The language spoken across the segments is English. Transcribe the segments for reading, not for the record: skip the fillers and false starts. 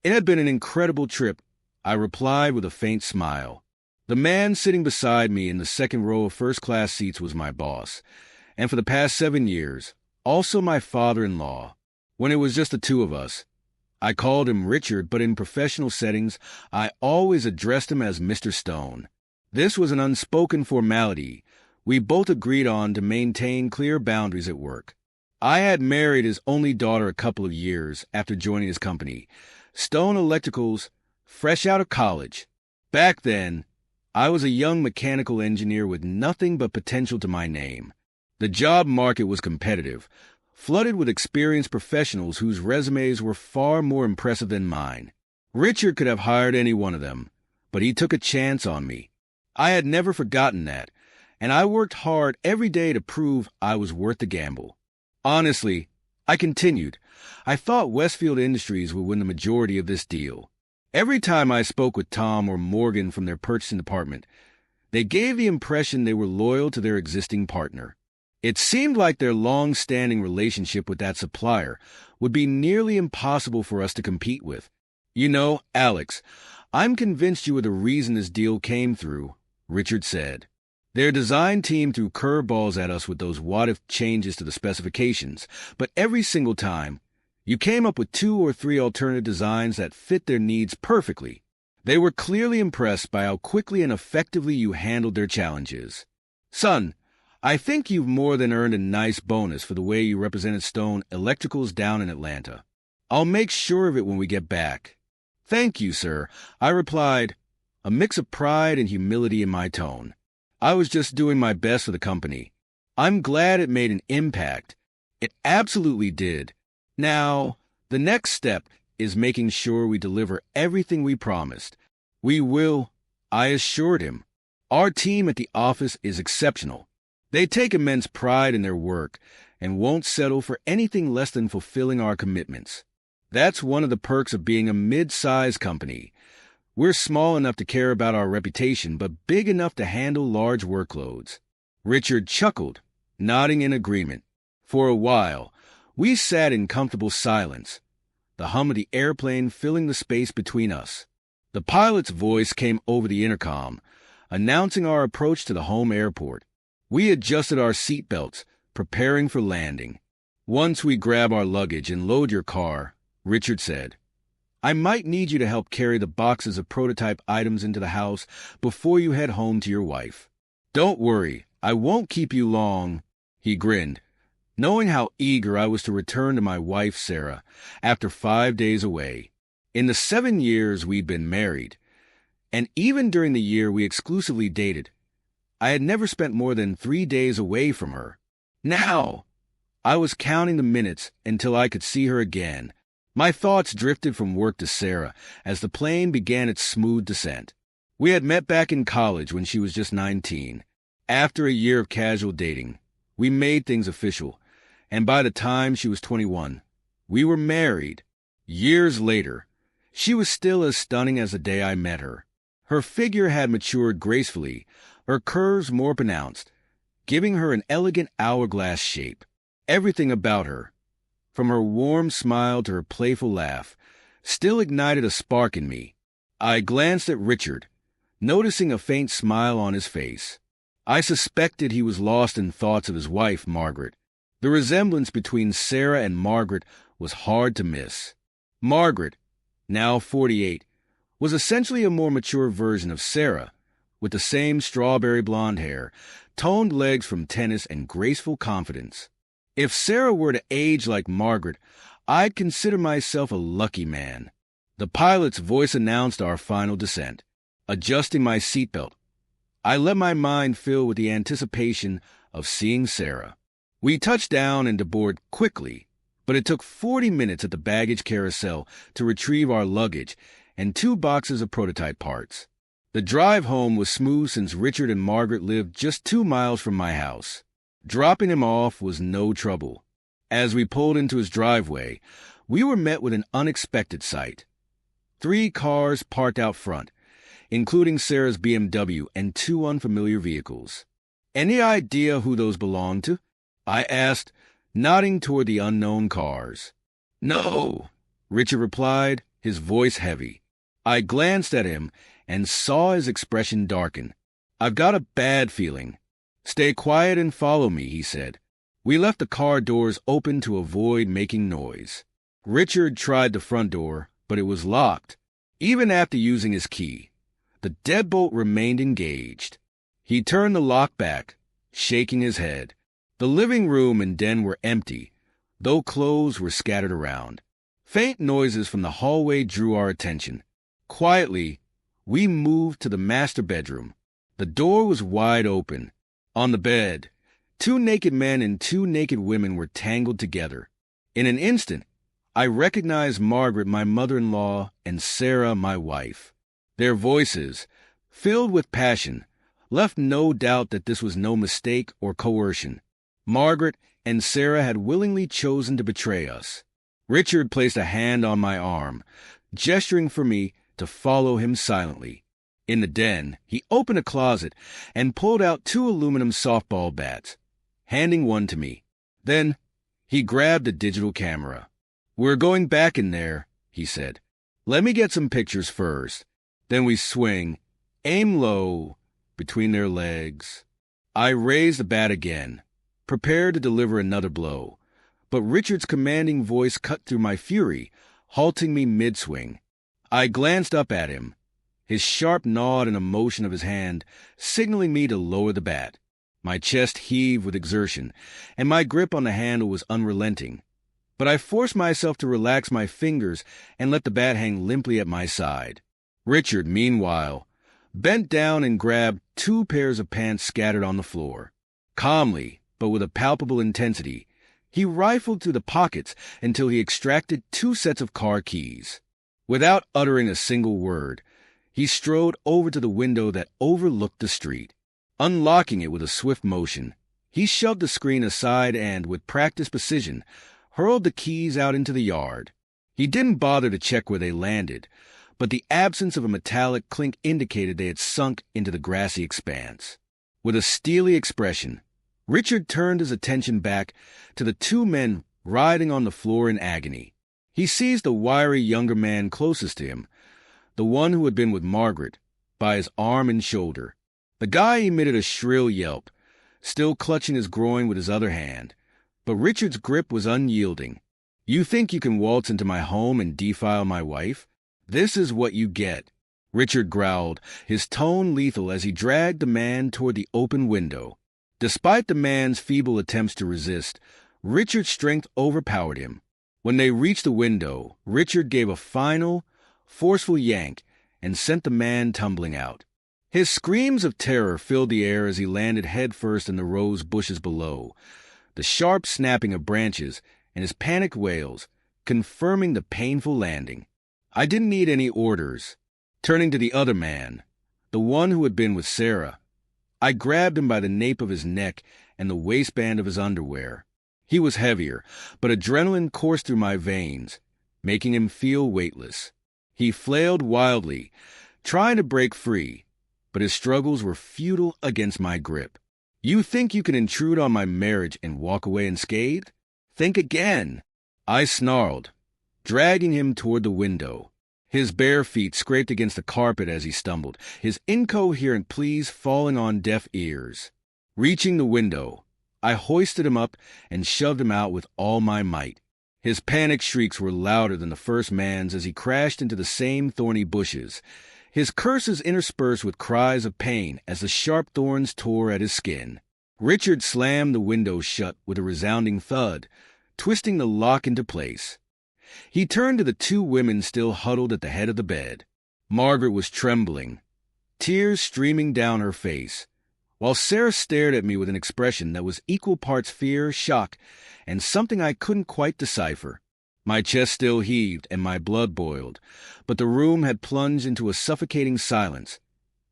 It had been an incredible trip, I replied with a faint smile. The man sitting beside me in the second row of first-class seats was my boss, and for the past 7 years, also my father-in-law. When it was just the two of us, I called him Richard, but in professional settings, I always addressed him as Mr. Stone. This was an unspoken formality we both agreed on to maintain clear boundaries at work. I had married his only daughter a couple of years after joining his company, Stone Electricals, fresh out of college. Back then, I was a young mechanical engineer with nothing but potential to my name. The job market was competitive, flooded with experienced professionals whose resumes were far more impressive than mine. Richard could have hired any one of them, but he took a chance on me. I had never forgotten that, and I worked hard every day to prove I was worth the gamble. Honestly, I continued, I thought Westfield Industries would win the majority of this deal. Every time I spoke with Tom or Morgan from their purchasing department, they gave the impression they were loyal to their existing partner. It seemed like their long-standing relationship with that supplier would be nearly impossible for us to compete with. You know, Alex, I'm convinced you were the reason this deal came through, Richard said. Their design team threw curveballs at us with those what-if changes to the specifications, but every single time, you came up with 2 or 3 alternative designs that fit their needs perfectly. They were clearly impressed by how quickly and effectively you handled their challenges. Son, I think you've more than earned a nice bonus for the way you represented Stone Electricals down in Atlanta. I'll make sure of it when we get back. Thank you, sir, I replied, a mix of pride and humility in my tone. I was just doing my best for the company. I'm glad it made an impact. It absolutely did. Now, the next step is making sure we deliver everything we promised. We will, I assured him. Our team at the office is exceptional. They take immense pride in their work and won't settle for anything less than fulfilling our commitments. That's one of the perks of being a mid-sized company. We're small enough to care about our reputation, but big enough to handle large workloads. Richard chuckled, nodding in agreement. For a while, we sat in comfortable silence, the hum of the airplane filling the space between us. The pilot's voice came over the intercom, announcing our approach to the home airport. We adjusted our seatbelts, preparing for landing. Once we grab our luggage and load your car, Richard said, I might need you to help carry the boxes of prototype items into the house before you head home to your wife. Don't worry, I won't keep you long, he grinned, knowing how eager I was to return to my wife, Sarah, after 5 days away. In the 7 years we'd been married, and even during the year we exclusively dated, I had never spent more than 3 days away from her. Now, I was counting the minutes until I could see her again. My thoughts drifted from work to Sarah as the plane began its smooth descent. We had met back in college when she was just 19. After a year of casual dating, we made things official, and by the time she was 21, we were married. Years later, she was still as stunning as the day I met her. Her figure had matured gracefully, her curves more pronounced, giving her an elegant hourglass shape. Everything about her, from her warm smile to her playful laugh, still ignited a spark in me. I glanced at Richard, noticing a faint smile on his face. I suspected he was lost in thoughts of his wife, Margaret. The resemblance between Sarah and Margaret was hard to miss. Margaret, now 48, was essentially a more mature version of Sarah, with the same strawberry blonde hair, toned legs from tennis, and graceful confidence. If Sarah were to age like Margaret, I'd consider myself a lucky man. The pilot's voice announced our final descent. Adjusting my seatbelt, I let my mind fill with the anticipation of seeing Sarah. We touched down and deboarded quickly, but it took 40 minutes at the baggage carousel to retrieve our luggage and 2 boxes of prototype parts. The drive home was smooth since Richard and Margaret lived just 2 miles from my house. Dropping him off was no trouble. As we pulled into his driveway, we were met with an unexpected sight. 3 cars parked out front, including Sarah's BMW and 2 unfamiliar vehicles. Any idea who those belonged to? I asked, nodding toward the unknown cars. No, Richard replied, his voice heavy. I glanced at him and saw his expression darken. "I've got a bad feeling." "Stay quiet and follow me," he said. We left the car doors open to avoid making noise. Richard tried the front door, but it was locked. Even after using his key, the deadbolt remained engaged. He turned the lock back, shaking his head. The living room and den were empty, though clothes were scattered around. Faint noises from the hallway drew our attention. Quietly, we moved to the master bedroom. The door was wide open. On the bed, 2 naked men and 2 naked women were tangled together. In an instant, I recognized Margaret, my mother-in-law, and Sarah, my wife. Their voices, filled with passion, left no doubt that this was no mistake or coercion. Margaret and Sarah had willingly chosen to betray us. Richard placed a hand on my arm, gesturing for me to follow him silently. In the den, he opened a closet and pulled out 2 aluminum softball bats, handing one to me. Then he grabbed a digital camera. "We're going back in there," he said. "Let me get some pictures first." Then we swing, aim low, between their legs. I raised the bat again, prepared to deliver another blow, but Richard's commanding voice cut through my fury, halting me mid-swing. I glanced up at him, his sharp nod and a motion of his hand signaling me to lower the bat. My chest heaved with exertion, and my grip on the handle was unrelenting. But I forced myself to relax my fingers and let the bat hang limply at my side. Richard, meanwhile, bent down and grabbed 2 pairs of pants scattered on the floor. Calmly, but with a palpable intensity, he rifled through the pockets until he extracted 2 sets of car keys. Without uttering a single word, he strode over to the window that overlooked the street. Unlocking it with a swift motion, he shoved the screen aside and, with practiced precision, hurled the keys out into the yard. He didn't bother to check where they landed, but the absence of a metallic clink indicated they had sunk into the grassy expanse. With a steely expression, Richard turned his attention back to the 2 men writhing on the floor in agony. He seized the wiry younger man closest to him, the one who had been with Margaret, by his arm and shoulder. The guy emitted a shrill yelp, still clutching his groin with his other hand, but Richard's grip was unyielding. "You think you can waltz into my home and defile my wife? This is what you get," Richard growled, his tone lethal as he dragged the man toward the open window. Despite the man's feeble attempts to resist, Richard's strength overpowered him. When they reached the window, Richard gave a final, forceful yank and sent the man tumbling out. His screams of terror filled the air as he landed headfirst in the rose bushes below, the sharp snapping of branches and his panicked wails confirming the painful landing. I didn't need any orders. Turning to the other man, the one who had been with Sarah, I grabbed him by the nape of his neck and the waistband of his underwear. He was heavier, but adrenaline coursed through my veins, making him feel weightless. He flailed wildly, trying to break free, but his struggles were futile against my grip. "You think you can intrude on my marriage and walk away unscathed? Think again," I snarled, dragging him toward the window. His bare feet scraped against the carpet as he stumbled, his incoherent pleas falling on deaf ears. Reaching the window, I hoisted him up and shoved him out with all my might. His panic shrieks were louder than the first man's as he crashed into the same thorny bushes, his curses interspersed with cries of pain as the sharp thorns tore at his skin. Richard slammed the window shut with a resounding thud, twisting the lock into place. He turned to the 2 women still huddled at the head of the bed. Margaret was trembling, tears streaming down her face, while Sarah stared at me with an expression that was equal parts fear, shock, and something I couldn't quite decipher. My chest still heaved and my blood boiled, but the room had plunged into a suffocating silence,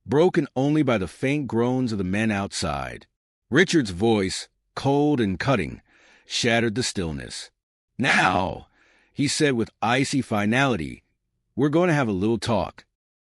broken only by the faint groans of the men outside. Richard's voice, cold and cutting, shattered the stillness. "Now," he said with icy finality, "we're going to have a little talk."